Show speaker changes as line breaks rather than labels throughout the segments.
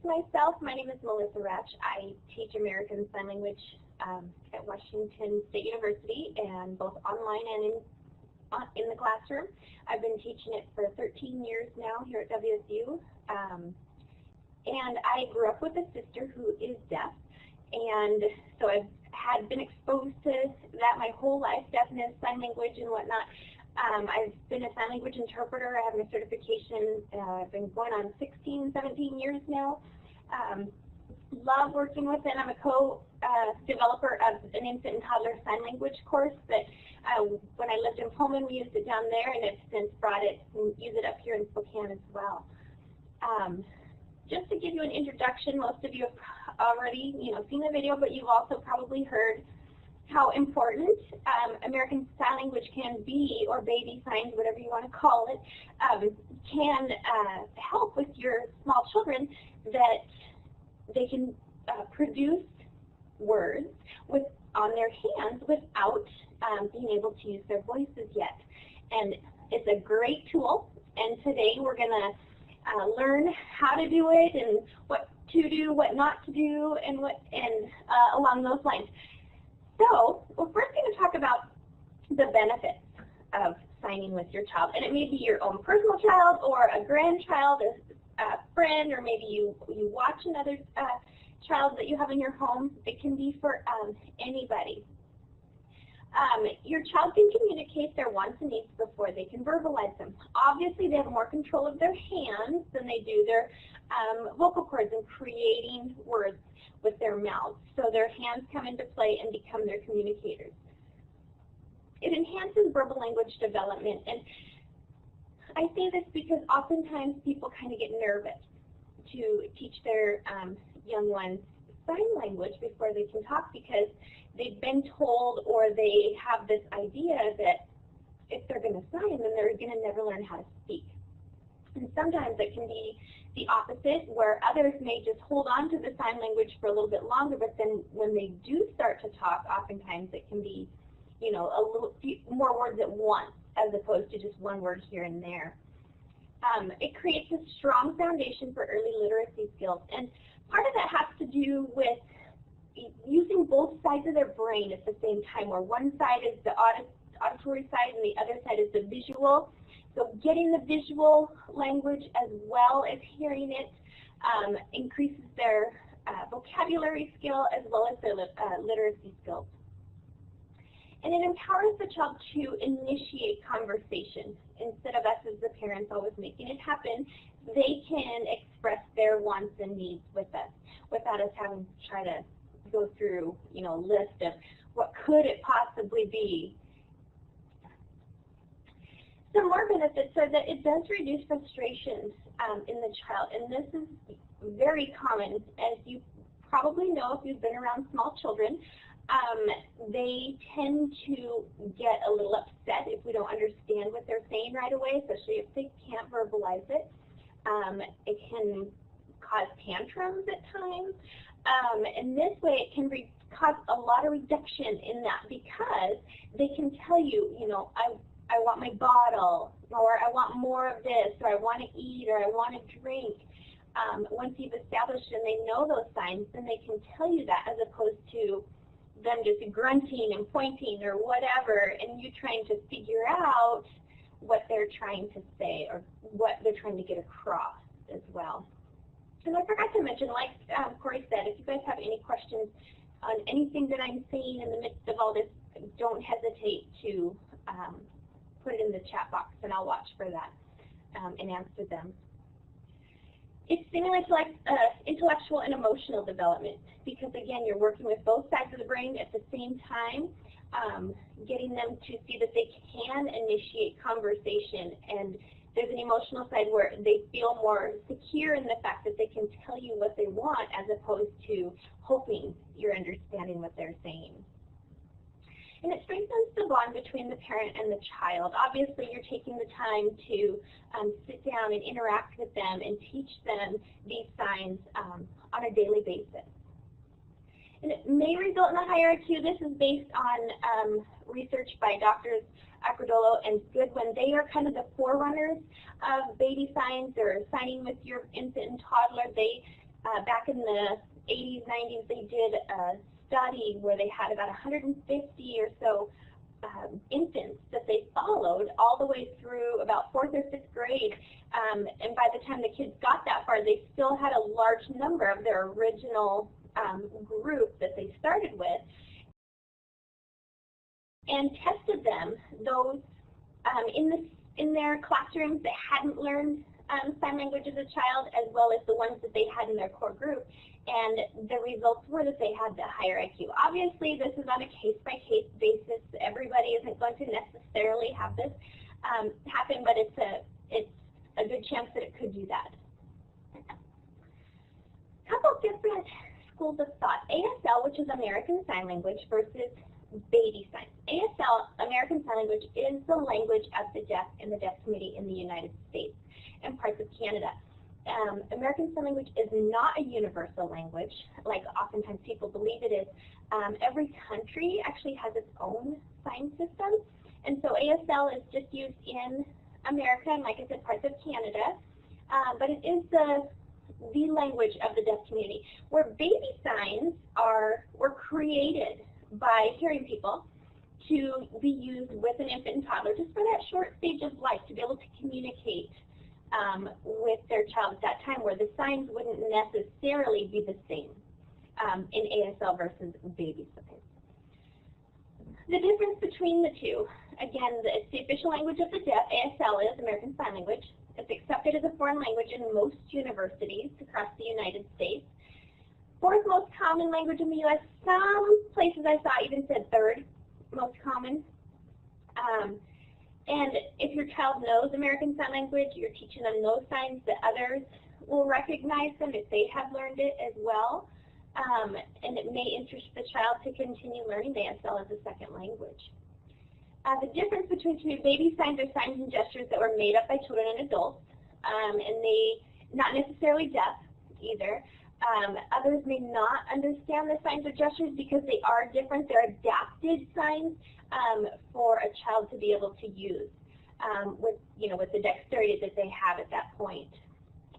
myself, my name is Melissa Ratch. I teach American Sign Language at Washington State University, and both online and in the classroom. I've been teaching it for 13 years now here at WSU. And I grew up with a sister who is deaf, and so I've been exposed to that my whole life, deafness, sign language, and whatnot. I've been a sign language interpreter. I have my certification. I've been going on 16, 17 years now. Love working with it. I'm a co-developer of an infant and toddler sign language course that when I lived in Pullman, we used it down there, and have since brought it and use it up here in Spokane as well. Just to give you an introduction, most of you have already seen the video, but you've also probably heard how important American Sign Language can be, or baby signs, whatever you want to call it, can help with your small children, that they can produce words on their hands without being able to use their voices yet. And it's a great tool, and today we're going to learn how to do it, and what to do, what not to do, and along those lines. So we're first going to talk about the benefits of signing with your child. And it may be your own personal child, or a grandchild, a friend, or maybe you watch another child that you have in your home. It can be for anybody. Your child can communicate their wants and needs before they can verbalize them. Obviously, they have more control of their hands than they do their vocal cords in creating words with their mouths. So their hands come into play and become their communicators. It enhances verbal language development. And I say this because oftentimes people kind of get nervous to teach their young ones sign language before they can talk, because they've been told, or they have this idea that if they're going to sign, then they're going to never learn how to speak. And sometimes it can be the opposite, where others may just hold on to the sign language for a little bit longer, but then when they do start to talk, oftentimes it can be, a little few more words at once, as opposed to just one word here and there. It creates a strong foundation for early literacy skills, and part of that has to do with using both sides of their brain at the same time, where one side is the auditory side and the other side is the visual. So getting the visual language as well as hearing it increases their vocabulary skill as well as their literacy skills. And it empowers the child to initiate conversation. Instead of us as the parents always making it happen, they can express their wants and needs with us without us having to try to go through, a list of what could it possibly be. Some more benefits are that it does reduce frustration in the child, and this is very common. As you probably know, if you've been around small children, they tend to get a little upset if we don't understand what they're saying right away, especially if they can't verbalize it. It can cause tantrums at times, and this way it can cause a lot of reduction in that, because they can tell you, I want my bottle, or I want more of this, or I want to eat, or I want to drink. Once you've established and they know those signs, then they can tell you that, as opposed to them just grunting and pointing or whatever, and you trying to figure out what they're trying to say or what they're trying to get across as well. And I forgot to mention, like Corey said, if you guys have any questions on anything that I'm saying in the midst of all this, don't hesitate to put it in the chat box, and I'll watch for that and answer them. It stimulates intellectual and emotional development, because again, you're working with both sides of the brain at the same time, getting them to see that they can initiate conversation, and there's an emotional side where they feel more secure in the fact that they can tell you what they want, as opposed to hoping you're understanding what they're saying. And it strengthens the bond between the parent and the child. Obviously, you're taking the time to sit down and interact with them and teach them these signs on a daily basis. And it may result in a higher IQ. This is based on research by Drs. Acrodolo and Goodwin. They are kind of the forerunners of baby signs, or signing with your infant and toddler. They back in the 80s, 90s, they did a study where they had about 150 or so infants that they followed all the way through about 4th or 5th grade. And by the time the kids got that far, they still had a large number of their original group that they started with, and tested them, those in their classrooms that hadn't learned sign language as a child, as well as the ones that they had in their core group. And the results were that they had the higher IQ. Obviously, this is on a case-by-case basis. Everybody isn't going to necessarily have this happen, but it's a good chance that it could do that. A couple different schools of thought. ASL, which is American Sign Language, versus baby signs. ASL, American Sign Language, is the language of the deaf in the deaf community in the United States and parts of Canada. American Sign Language is not a universal language, like oftentimes people believe it is. Every country actually has its own sign system, and so ASL is just used in America and, like I said, parts of Canada, but it is the language of the deaf community, where baby signs were created by hearing people to be used with an infant and toddler just for that short stage of life, to be able to communicate with their child at that time, where the signs wouldn't necessarily be the same in ASL versus baby signs. The difference between the two, again, it's the official language of the deaf. ASL is American Sign Language. It's accepted as a foreign language in most universities across the United States. Fourth most common language in the U.S. Some places I saw even said third most common. And if your child knows American Sign Language, you're teaching them those signs, that others will recognize them if they have learned it as well. And it may interest the child to continue learning ASL as a second language. The difference between two, baby signs are signs and gestures that were made up by children and adults, and they not necessarily deaf either. Others may not understand the signs or gestures because they are different. They're adapted signs for a child to be able to use with the dexterity that they have at that point.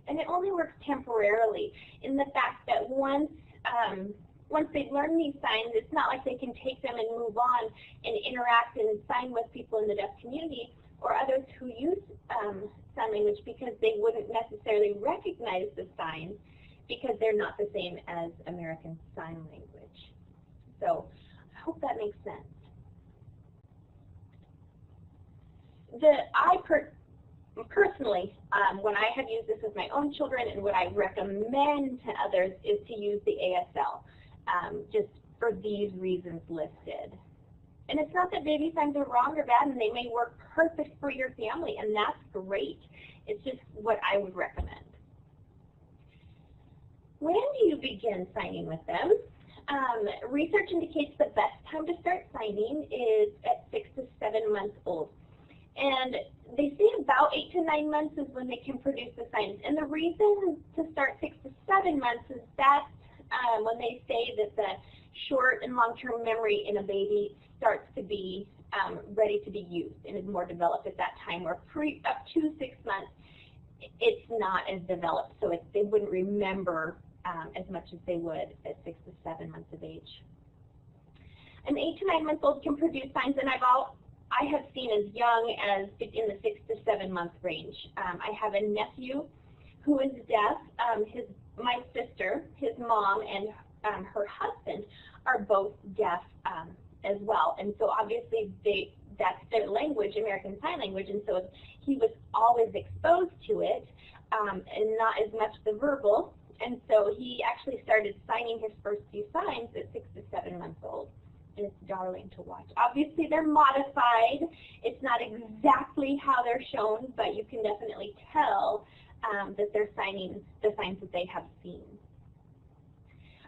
And it only works temporarily in the fact that once they've learned these signs, it's not like they can take them and move on and interact and sign with people in the deaf community or others who use sign language, because they wouldn't necessarily recognize the signs because they're not the same as American Sign Language. So I hope that makes sense. Personally, when I have used this with my own children, and what I recommend to others is to use the ASL, just for these reasons listed. And it's not that baby signs are wrong or bad, and they may work perfect for your family, and that's great. It's just what I would recommend. When do you begin signing with them? Research indicates the best time to start signing is at 6 to 7 months old. And they say about 8 to 9 months is when they can produce the signs. And the reason to start 6 to 7 months is that when they say that the short and long-term memory in a baby starts to be ready to be used and is more developed at that time, or up to 6 months, it's not as developed, so they wouldn't remember as much as they would at 6 to 7 months of age. An 8 to 9 month old can produce signs, and I have seen as young as in the 6 to 7 month range. I have a nephew who is deaf. My sister, his mom, and her husband are both deaf as well, and so obviously that's their language, American Sign Language, and so he was always exposed to it, and not as much the verbal, and so he actually started signing his first few signs at 6 to 7 months old, and it's darling to watch. Obviously they're modified. It's not exactly how they're shown, but you can definitely tell that they're signing the signs that they have seen.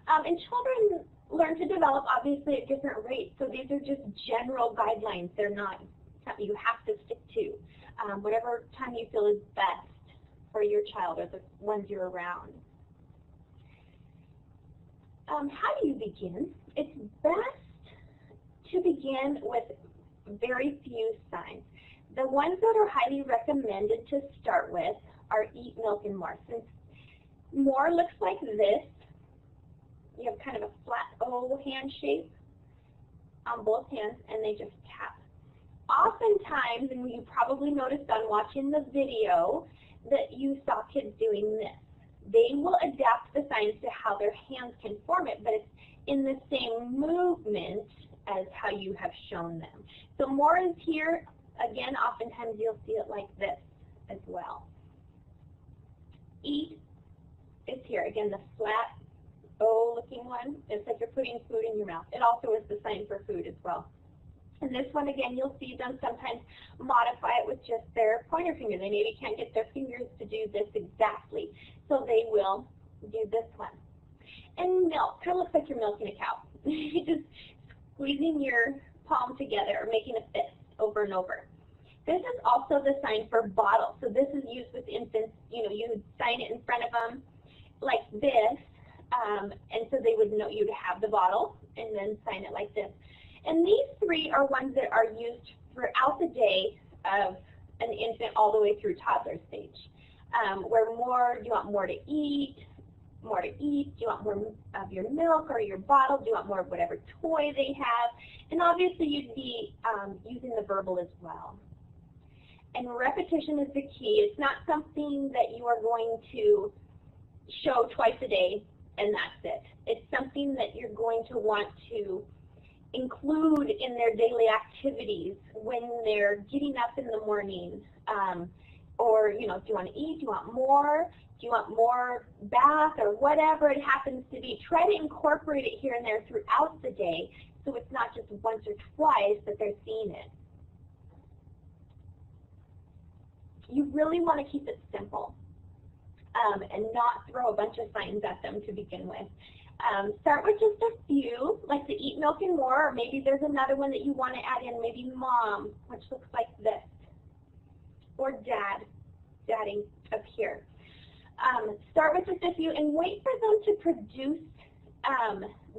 And children learn to develop, obviously, at different rates. So these are just general guidelines. They're not something you have to stick to. Whatever time you feel is best for your child or the ones you're around. How do you begin? It's best to begin with very few signs. The ones that are highly recommended to start with are eat, milk, and more. Since More looks like this. You have kind of a flat O hand shape on both hands, and they just tap. Oftentimes, and you probably noticed on watching the video, that you saw kids doing this. They will adapt the signs to how their hands can form it, but it's in the same movement as how you have shown them. So more is here. Again, oftentimes you'll see it like this as well. Eat is here. Again, the flat O-looking one. It's like you're putting food in your mouth. It also is the sign for food as well. And this one, again, you'll see them sometimes modify it with just their pointer finger. They maybe can't get their fingers to do this exactly, so they will do this one. And milk, kind of looks like you're milking a cow. You're just squeezing your palm together or making a fist over and over. This is also the sign for bottle. So this is used with infants. You know, you would sign it in front of them like this, and so they would know you'd have the bottle and then sign it like this. And these three are ones that are used throughout the day of an infant all the way through toddler stage. Where more, do you want more to eat? More to eat? Do you want more of your milk or your bottle? Do you want more of whatever toy they have? And obviously you'd be using the verbal as well. And repetition is the key. It's not something that you are going to show twice a day and that's it. It's something that you're going to want to include in their daily activities when they're getting up in the morning, or, you know, do you want to eat, do you want more, do you want more bath, or whatever it happens to be. Try to incorporate it here and there throughout the day so it's not just once or twice that they're seeing it. You really want to keep it simple and not throw a bunch of signs at them to begin with. Start with just a few, like the eat milk and more, or maybe there's another one that you want to add in, maybe mom, which looks like this, or dad, dadding up here. Start with just a few and wait for them to produce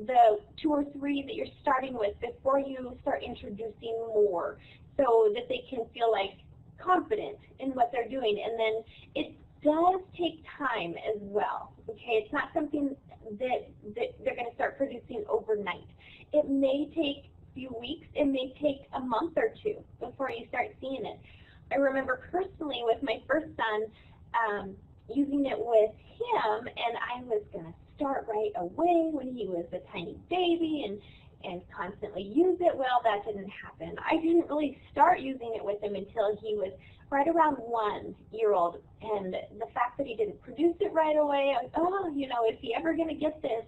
the 2 or 3 that you're starting with before you start introducing more, so that they can feel like confident in what they're doing. And then it does take time as well, okay? It's not something that they're going to start producing overnight. It may take a few weeks, it may take a month or 2 before you start seeing it. I remember personally with my first son, using it with him, and I was going to start right away when he was a tiny baby and constantly use it. Well, that didn't happen. I didn't really start using it with him until he was right around 1 year old, and the fact that he didn't produce it right away, I was, oh, you know, is he ever going to get this?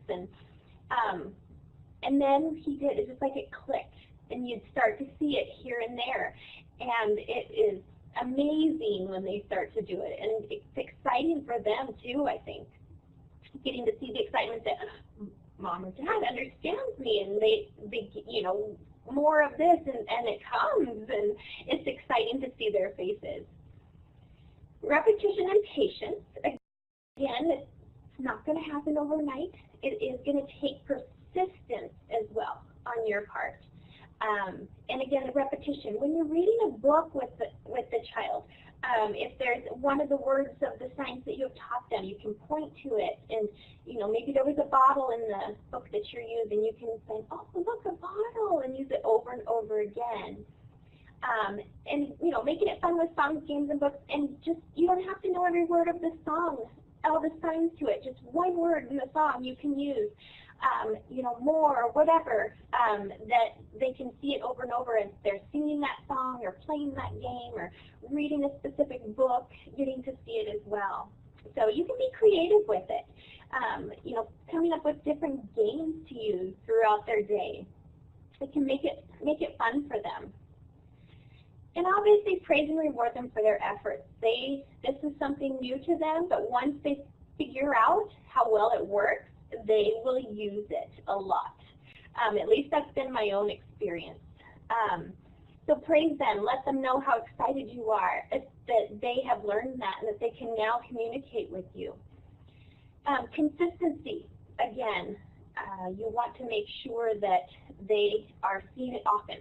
And then he did. It's just like it clicked, and you'd start to see it here and there, and it is amazing when they start to do it, and it's exciting for them too, I think, getting to see the excitement that mom or dad understands me, and they you know, more of this, and it comes, and it's exciting to see their faces. Repetition and patience. Again, it's not going to happen overnight. It is going to take persistence as well on your part. And again, the repetition. When you're reading a book with the child, if there's one of the words of the signs that you have taught them, you can point to it, and you know, maybe there was a bottle in the book that you're using. You can say, oh, look, a bottle, and use it over and over again. And you know, making it fun with songs, games, and books, and just, you don't have to know every word of the song, all the signs to it. Just one word in the song you can use. You know, more, or whatever, that they can see it over and over as they're singing that song or playing that game or reading a specific book, getting to see it as well. So you can be creative with it, you know, coming up with different games to use throughout their day. It can make it fun for them. And obviously praise and reward them for their efforts. This is something new to them, but once they figure out how well it works, they will use it a lot. At least that's been my own experience. So praise them. Let them know how excited you are that they have learned that and that they can now communicate with you. Consistency. Again, you want to make sure that they are seeing it often.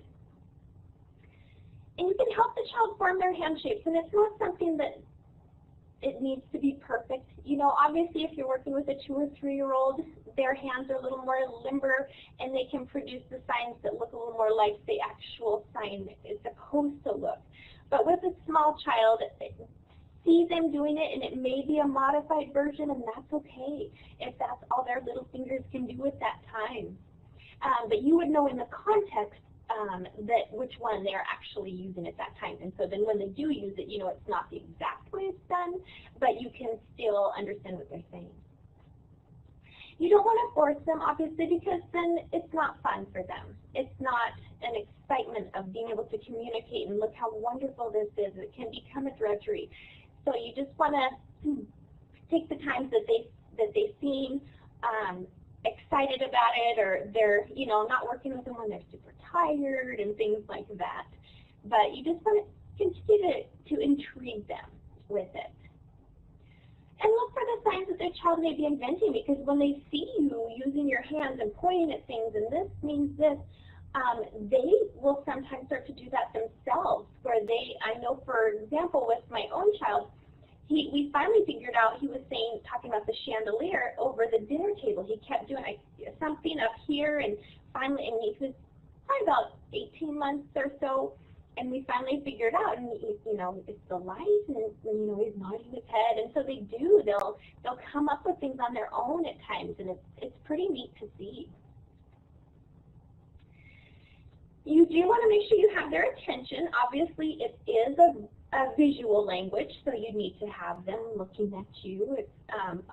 And you can help the child form their hand shapes, and it's not something that it needs to be perfect. You know, obviously if you're working with a 2 or 3-year-old, their hands are a little more limber and they can produce the signs that look a little more like the actual sign is supposed to look. But with a small child, see them doing it, and it may be a modified version, and that's okay if that's all their little fingers can do at that time. But you would know in the context that which one they're actually using at that time. And so then when they do use it, you know it's not the exact way it's done, but you can still understand what they're saying. You don't want to force them, obviously, because then it's not fun for them. It's not an excitement of being able to communicate and look how wonderful this is. It can become a drudgery. So you just want to take the times that they seem excited about it, or they're, you know, not working with them when they're super tired and things like that. But you just want to continue to intrigue them with it. And look for the signs that their child may be inventing, because when they see you using your hands and pointing at things, and this means this, they will sometimes start to do that themselves. Where I know, for example, with my own child, we finally figured out, he was talking about the chandelier over the dinner table. He kept doing something up here, and finally, and he was probably about 18 months or so, and we finally figured out, and you know, it's the light, and you know, he's nodding his head, and so they do. They'll come up with things on their own at times, and it's pretty neat to see. You do want to make sure you have their attention. Obviously, it is a visual language, so you need to have them looking at you,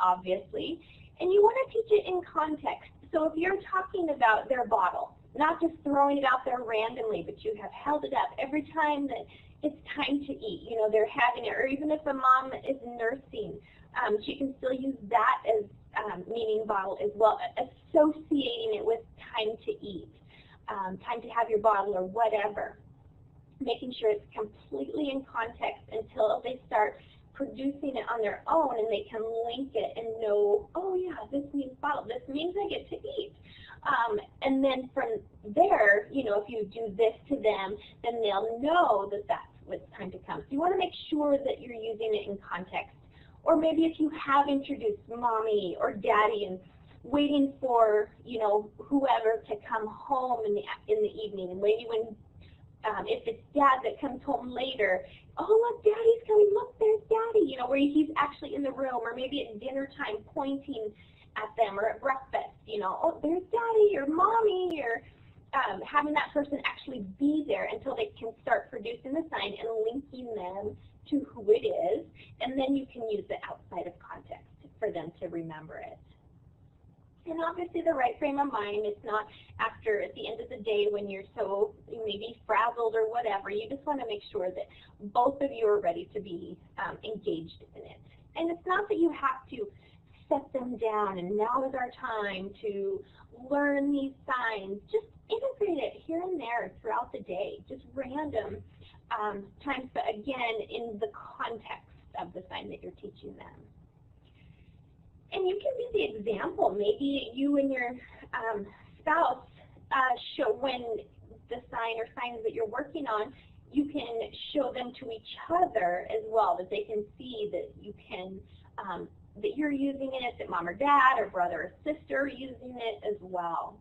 obviously. And you want to teach it in context. So if you're talking about their bottle, not just throwing it out there randomly, but you have held it up every time that it's time to eat, you know, they're having it, or even if a mom is nursing, she can still use that as meaning bottle as well, associating it with time to eat, time to have your bottle or whatever. Making sure it's completely in context until they start producing it on their own, and they can link it and know, oh yeah, this means bottle, this means I get to eat. And then from there, you know, if you do this to them, then they'll know that that's what's time to come. So you want to make sure that you're using it in context. Or maybe if you have introduced mommy or daddy and waiting for, you know, whoever to come home in the evening, and maybe when if it's dad that comes home later, oh look, daddy's coming, look, there's daddy, you know, where he's actually in the room, or maybe at dinner time pointing at them, or at breakfast, you know, oh, there's daddy or mommy, or having that person actually be there until they can start producing the sign and linking them to who it is, and then you can use it outside of context for them to remember it. And obviously the right frame of mind, it's not after, at the end of the day, when you're so maybe frazzled or whatever. You just want to make sure that both of you are ready to be engaged in it. And it's not that you have to set them down and now is our time to learn these signs. Just integrate it here and there throughout the day, just random times, but again, in the context of the sign that you're teaching them. And you can be the example. Maybe you and your spouse show, when the sign or signs that you're working on, you can show them to each other as well, that they can see that you can, that you're using it, that mom or dad or brother or sister are using it as well.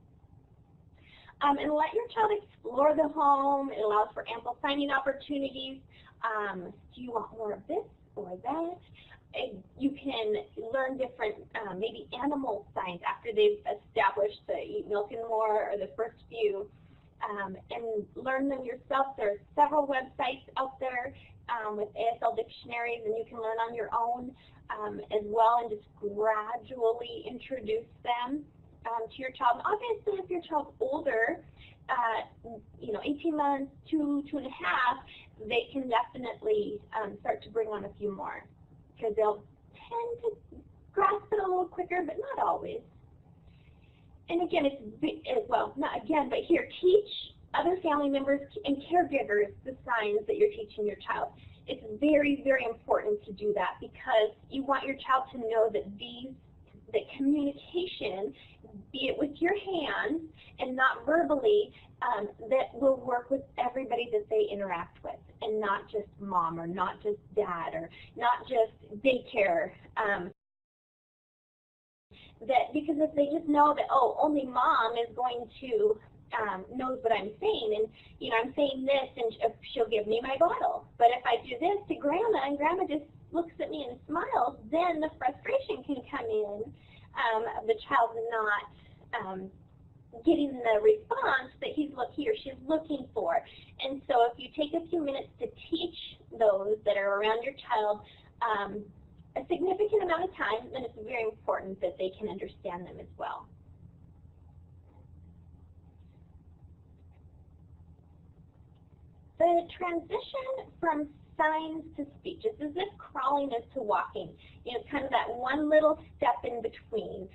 And let your child explore the home. It allows for ample signing opportunities. Do you want more of this or that? You can learn different, maybe animal signs after they've established the eat milk and more, or the first few, and learn them yourself. There are several websites out there with ASL dictionaries, and you can learn on your own as well, and just gradually introduce them to your child. And obviously, if your child's older, you know, 18 months, 2.5, they can definitely start to bring on a few more, because they'll tend to grasp it a little quicker, but not always. And again, well, not again, but here, teach other family members and caregivers the signs that you're teaching your child. It's very, very important to do that, because you want your child to know that that communication, be it with your hands and not verbally, that will work with everybody that they interact with, and not just mom, or not just dad, or not just daycare. that because if they just know that, oh, only mom is going to knows what I'm saying, and you know, I'm saying this and she'll give me my bottle. But if I do this to grandma and grandma just looks at me and smiles, then the frustration can come in of the child not getting the response that he or she's looking for. And so if you take a few minutes to teach those that are around your child a significant amount of time, then it's very important that they can understand them as well. The transition from signs to speech is as if crawling is to walking. You know, it's kind of that one little step in between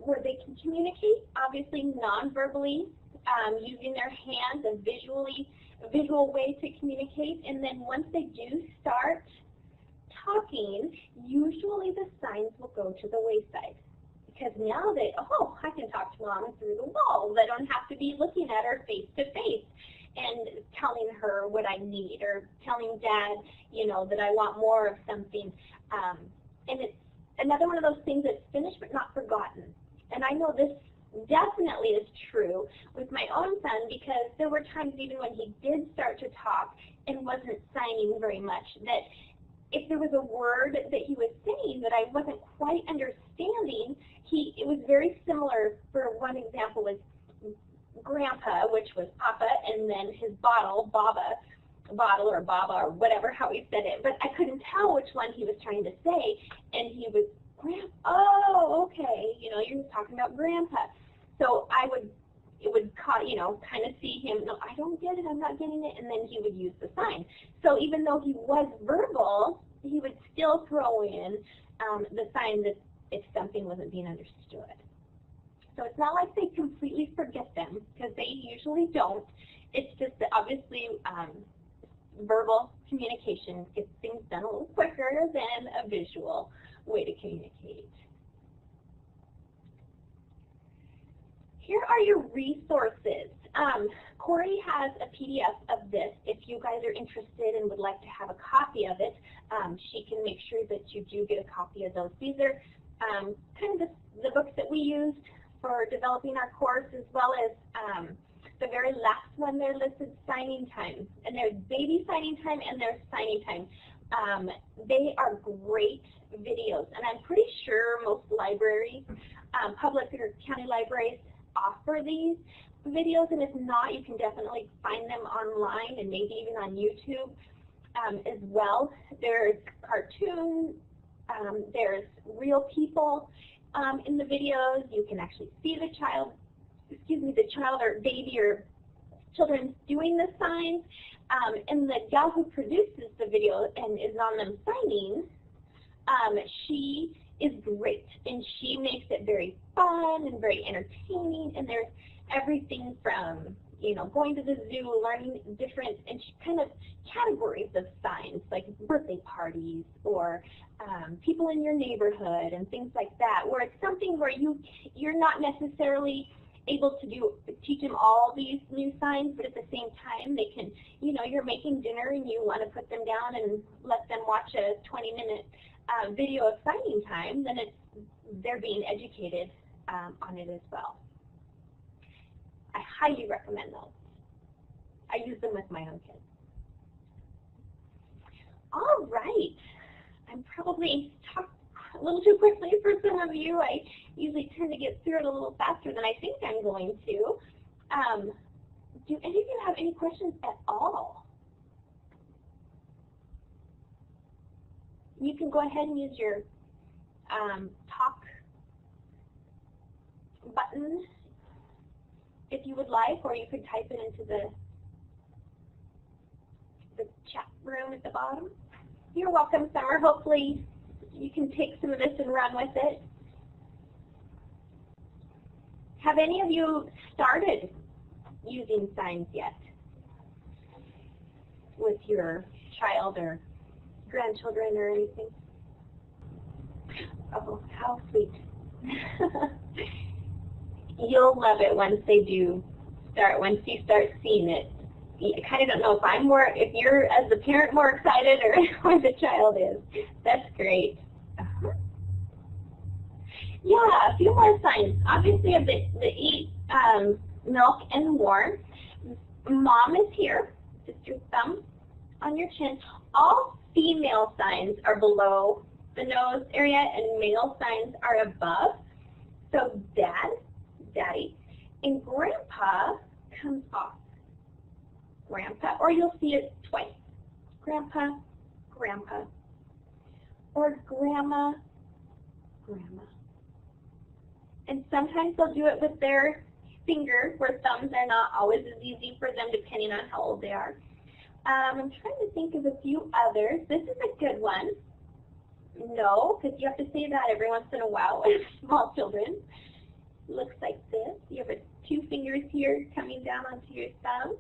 where they can communicate, obviously non-verbally, using their hands, a visual way to communicate. And then once they do start talking, usually the signs will go to the wayside. Because now they, oh, I can talk to mom through the walls. I don't have to be looking at her face to face and telling her what I need, or telling dad, you know, that I want more of something. And it's another one of those things that's finished but not forgotten. And I know this definitely is true with my own son, because there were times even when he did start to talk and wasn't signing very much, that if there was a word that he was saying that I wasn't quite understanding, it was very similar. For one example was grandpa, which was papa, and then his bottle, bottle or baba or whatever, how he said it. But I couldn't tell which one he was trying to say, and he was, oh, okay, you know, you're talking about grandpa. So it would you know, kind of see him, no, I don't get it, I'm not getting it, and then he would use the sign. So even though he was verbal, he would still throw in the sign that if something wasn't being understood. So it's not like they completely forget them, because they usually don't. It's just that obviously verbal communication gets things done a little quicker than a visual way to communicate. Here are your resources. Corey has a PDF of this. If you guys are interested and would like to have a copy of it, she can make sure that you do get a copy of those. These are kind of the books that we used for developing our course, as well as the very last one there listed signing time. And there's baby signing time and there's signing time. They are great videos, and I'm pretty sure most libraries, public or county libraries, offer these videos, and if not, you can definitely find them online and maybe even on YouTube as well. There's cartoons, there's real people in the videos. You can actually see the child or baby or children doing the signs. And the gal who produces the video and is on them signing, she is great, and she makes it very fun and very entertaining, and there's everything from, you know, going to the zoo, learning different and kind of categories of signs, like birthday parties or people in your neighborhood and things like that, where it's something where you're not necessarily able to teach them all these new signs, but at the same time they can, you know, you're making dinner and you want to put them down and let them watch a 20-minute video of signing time, then they're being educated on it as well. I highly recommend those. I use them with my own kids. All right. I'm probably talked a little too quickly for some of you. I usually tend to get through it a little faster than I think I'm going to. Do any of you have any questions at all? You can go ahead and use your talk button if you would like, or you could type it into the chat room at the bottom. You're welcome, Summer. Hopefully you can take some of this and run with it. Have any of you started using signs yet with your child or grandchildren or anything? Oh, how sweet. You'll love it once they do start, once you start seeing it. I kind of don't know if you're as the parent more excited or the child is. That's great. Yeah, a few more signs. Obviously, the eat milk and more. Mom is here. Just your thumb on your chin. All female signs are below the nose area, and male signs are above. So dad, daddy, and grandpa comes off. Grandpa, or you'll see it twice. Grandpa, grandpa, or grandma, grandma. And sometimes they'll do it with their fingers, where thumbs are not always as easy for them depending on how old they are. I'm trying to think of a few others. This is a good one. No, because you have to say that every once in a while with small children. Looks like this. You have two fingers here coming down onto your thumb.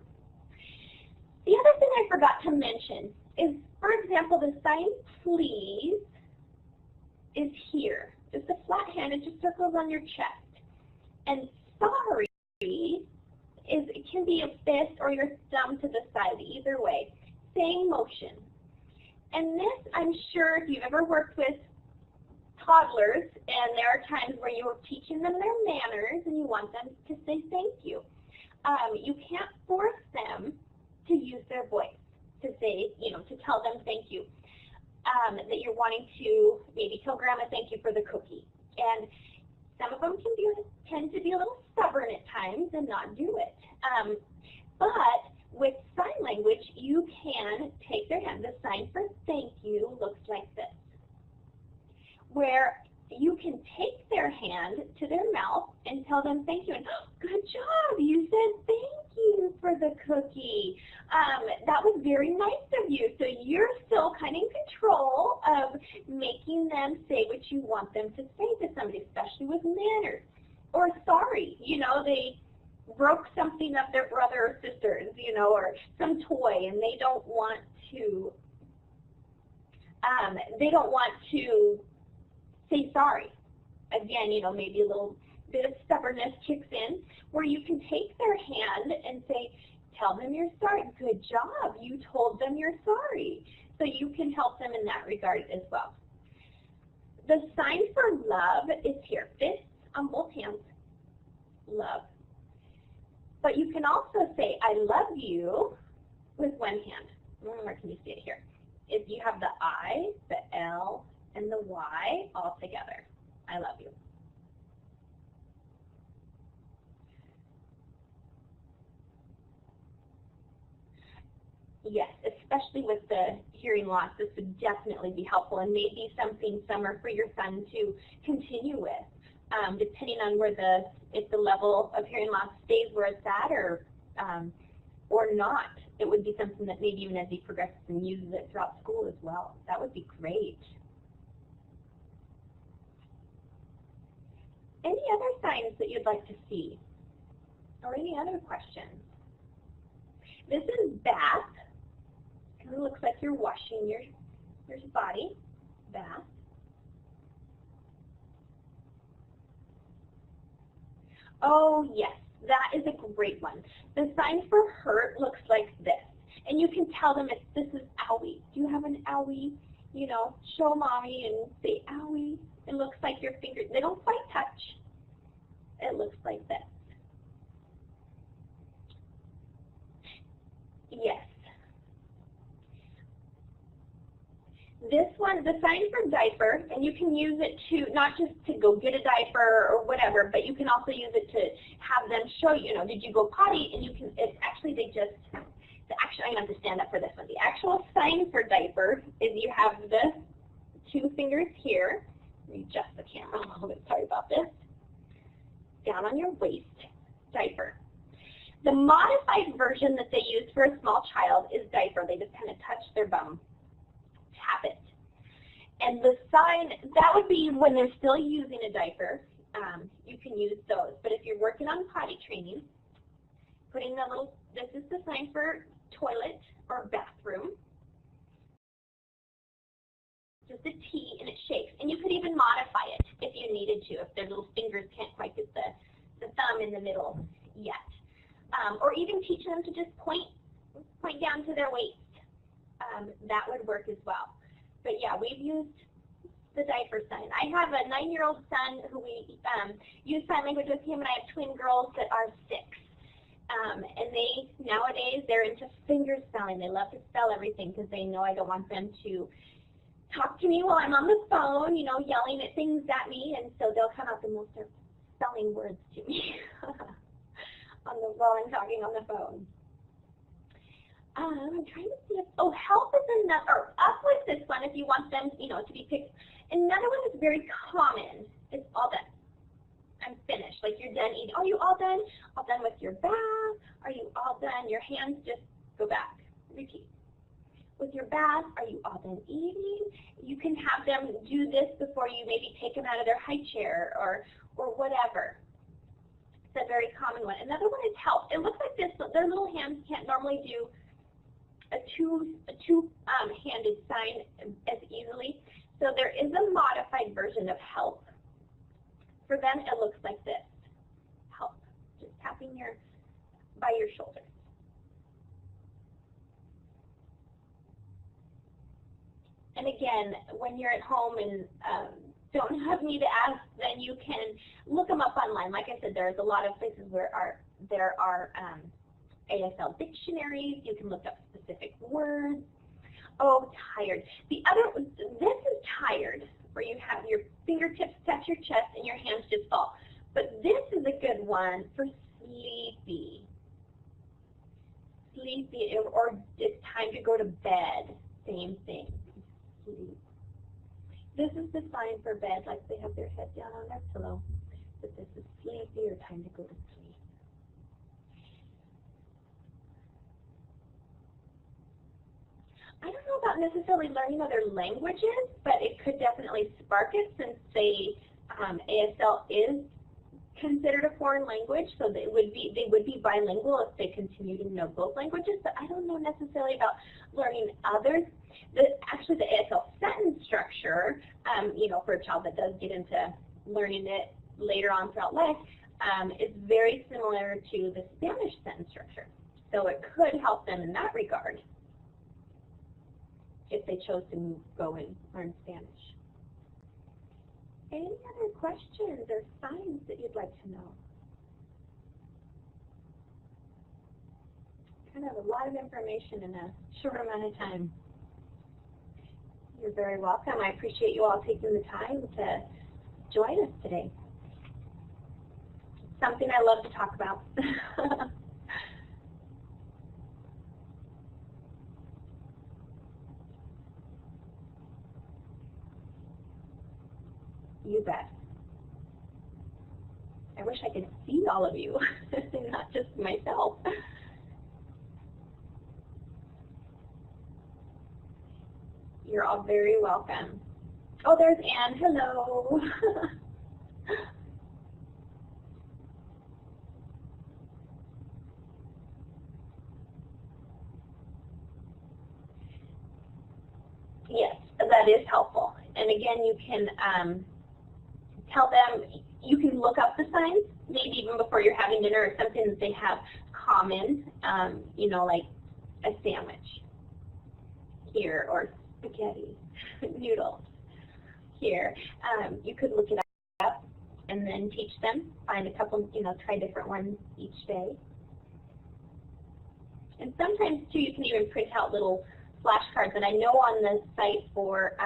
The other thing I forgot to mention is, for example, the sign please is here. Just a flat hand, it just circles on your chest. And sorry it can be a fist or your thumb to the side, either way. Same motion. And this, I'm sure if you've ever worked with toddlers, and there are times where you're teaching them their manners and you want them to say thank you. You can't force them to use their voice to say, to tell them thank you. That you're wanting to maybe tell grandma thank you for the cookie. And some of them tend to be a little stubborn at times and not do it. But with sign language, you can take their hand. The sign for thank you looks like this, where you can take their hand to their mouth and tell them thank you. And good job, you said thank you for the cookie. That was very nice of you. So you're still kind of in control of making them say what you want them to say to somebody, especially with manners. Or sorry, they broke something of their brother or sisters, or some toy, and they don't want to say sorry. Again, maybe a little bit of stubbornness kicks in, where you can take their hand and say, tell them you're sorry. Good job. You told them you're sorry. So you can help them in that regard as well. The sign for love is here. Fists on both hands. Love. But you can also say, I love you with one hand. Where can you see it here? If you have the I, the L, and the Y all together. I love you. Yes, especially with the hearing loss, this would definitely be helpful, and maybe something summer for your son to continue with, depending on if the level of hearing loss stays where it's at or not. It would be something that maybe even as he progresses and uses it throughout school as well. That would be great. Any other signs that you'd like to see? Or any other questions? This is bath. Kind of looks like you're washing your body. Bath. Oh, yes. That is a great one. The sign for hurt looks like this. And you can tell them this is owie. Do you have an owie? Show mommy and say owie. It looks like your fingers, they don't quite touch. It looks like this. Yes. This one, the sign for diaper, and you can use it to, not just to go get a diaper or whatever, but you can also use it to have them show did you go potty, and you can, it's actually, I'm going to have to stand up for this one. The actual sign for diaper is you have the two fingers here. Let me adjust the camera a little bit, sorry about this. Down on your waist, diaper. The modified version that they use for a small child is diaper. They just kind of touch their bum, tap it. And the sign, that would be when they're still using a diaper, you can use those. But if you're working on potty training, putting the little, this is the sign for toilet or bathroom. Just a T and it shakes. And you could even modify it if you needed to, if their little fingers can't quite get the thumb in the middle yet. Or even teach them to just point down to their waist. That would work as well. But yeah, we've used The diaper sign. I have a 9-year-old son who we use sign language with him, and I have twin girls that are 6. And nowadays, they're into finger spelling. They love to spell everything because they know I don't want them to talk to me while I'm on the phone, you know, yelling at things at me, and so they'll come up and they'll start spelling words to me while I'm talking on the phone. I'm trying to see if, help is another, or up with this one if you want them, you know, to be picked. Another one that's very common is all done. I'm finished. Like, you're done eating. Are you all done? All done with your bath? Are you all done? Your hands just go back. Repeat. With your bath, are you all done eating? You can have them do this before you maybe take them out of their high chair or whatever. It's a very common one. Another one is help. It looks like this. Their little hands can't normally do a two-handed sign as easily. So there is a modified version of help. For them, it looks like this. Help. Just tapping by your shoulders. And again, when you're at home and don't have me to ask, then you can look them up online. Like I said, there's a lot of places where there are ASL dictionaries. You can look up specific words. Oh, tired. This is tired, where you have your fingertips touch your chest and your hands just fall. But this is a good one for sleepy. Sleepy, or it's time to go to bed. Same thing. Sleep. This is the sign for bed, like they have their head down on their pillow. But this is sleepy or time to go to sleep. I don't know about necessarily learning other languages, but it could definitely spark it, since ASL is considered a foreign language, so they would be bilingual if they continue to know both languages. But I don't know necessarily about learning others. Actually, the ASL sentence structure, you know, for a child that does get into learning it later on throughout life, is very similar to the Spanish sentence structure. So it could help them in that regard if they chose to go and learn Spanish. Any other questions or signs that you'd like to know? Kind of a lot of information in a short amount of time. You're very welcome. I appreciate you all taking the time to join us today. It's something I love to talk about. You bet. I wish I could see all of you, not just myself. You're all very welcome. Oh, there's Anne. Hello. Yes, that is helpful. And again, you can tell them, you can look up the signs, maybe even before you're having dinner, or something that they have common, you know, like a sandwich here, or spaghetti, noodles here. You could look it up and then teach them, find a couple, you know, try different ones each day. And sometimes, too, you can even print out little flashcards. And I know on the site for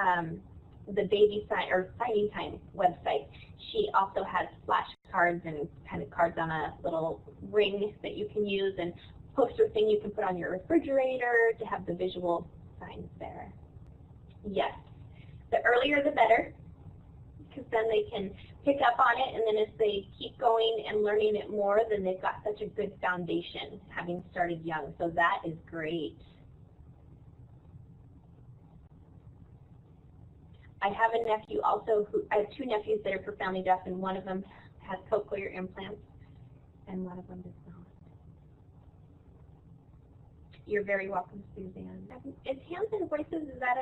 the baby sign or signing time website, she also has flashcards and kind of cards on a little ring that you can use, and poster thing you can put on your refrigerator to have the visual signs there. Yes, the earlier the better, because then they can pick up on it, and then as they keep going and learning it more, then they've got such a good foundation having started young. So that is great. I have a nephew also I have 2 nephews that are profoundly deaf, and one of them has cochlear implants, and one of them does not. You're very welcome, Suzanne. Is Hands and Voices, is that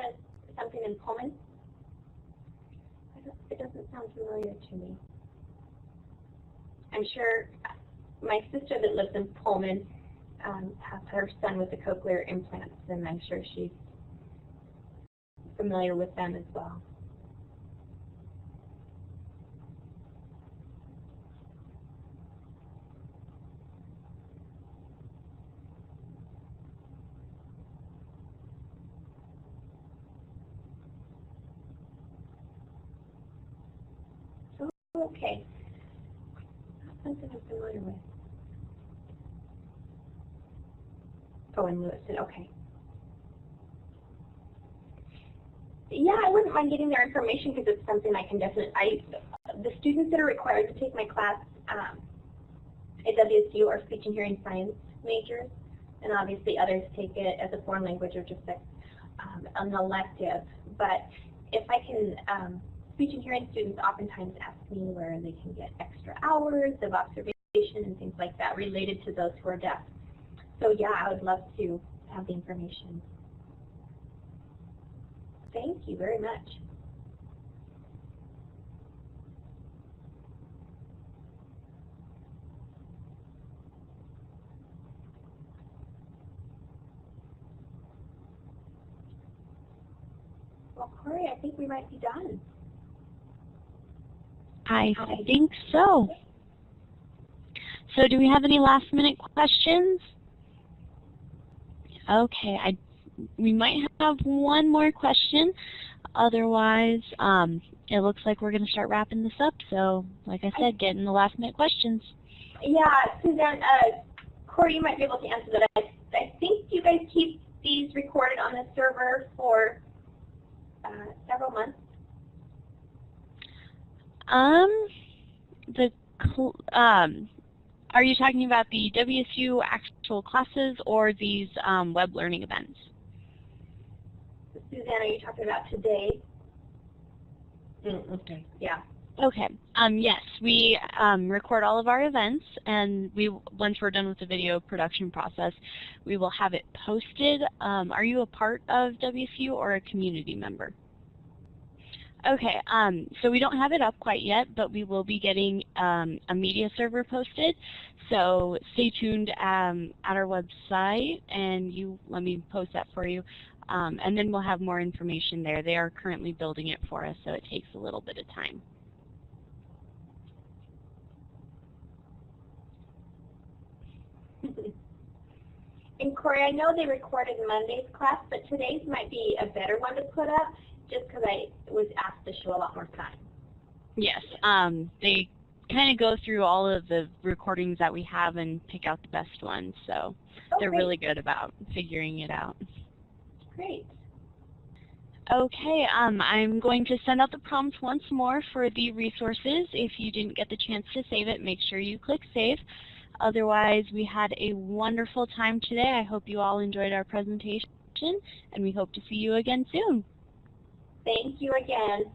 something in Pullman? It doesn't sound familiar to me. I'm sure my sister that lives in Pullman has her son with the cochlear implants, and I'm sure she's familiar with them as well. Okay. Something I'm familiar with. Oh, in Lewiston, okay. Yeah, I wouldn't mind getting their information because it's something I can definitely, the students that are required to take my class at WSU are speech and hearing science majors, and obviously others take it as a foreign language or just an elective. But if I can, speech and hearing students oftentimes ask me where they can get extra hours of observation and things like that related to those who are deaf. So yeah, I would love to have the information. Thank you very much. Well, Corey, I think we might be done.
I think so. So do we have any last minute questions? Okay, we might have one more question. Otherwise, it looks like we're going to start wrapping this up. So, like I said, get in the last minute questions.
Yeah, Suzanne, Corey, you might be able to answer that. I think you guys keep these recorded on the server for several months.
Are you talking about the WSU actual classes or these web learning events?
Suzanne, are you talking about today? Okay, yeah.
Okay. Yes, we record all of our events, and once we're done with the video production process, we will have it posted. Are you a part of WSU or a community member? Okay, so we don't have it up quite yet, but we will be getting a media server posted. So stay tuned at our website, and let me post that for you. And then we'll have more information there. They are currently building it for us, so it takes a little bit of time.
And Corey, I know they recorded Monday's class, but today's might be a better one to put up just because I was asked to show a lot more time.
Yes, they kind of go through all of the recordings that we have and pick out the best ones, so they're really good about figuring it out.
Great.
Okay, I'm going to send out the prompt once more for the resources. If you didn't get the chance to save it, make sure you click save. Otherwise, we had a wonderful time today. I hope you all enjoyed our presentation, and we hope to see you again soon.
Thank you again.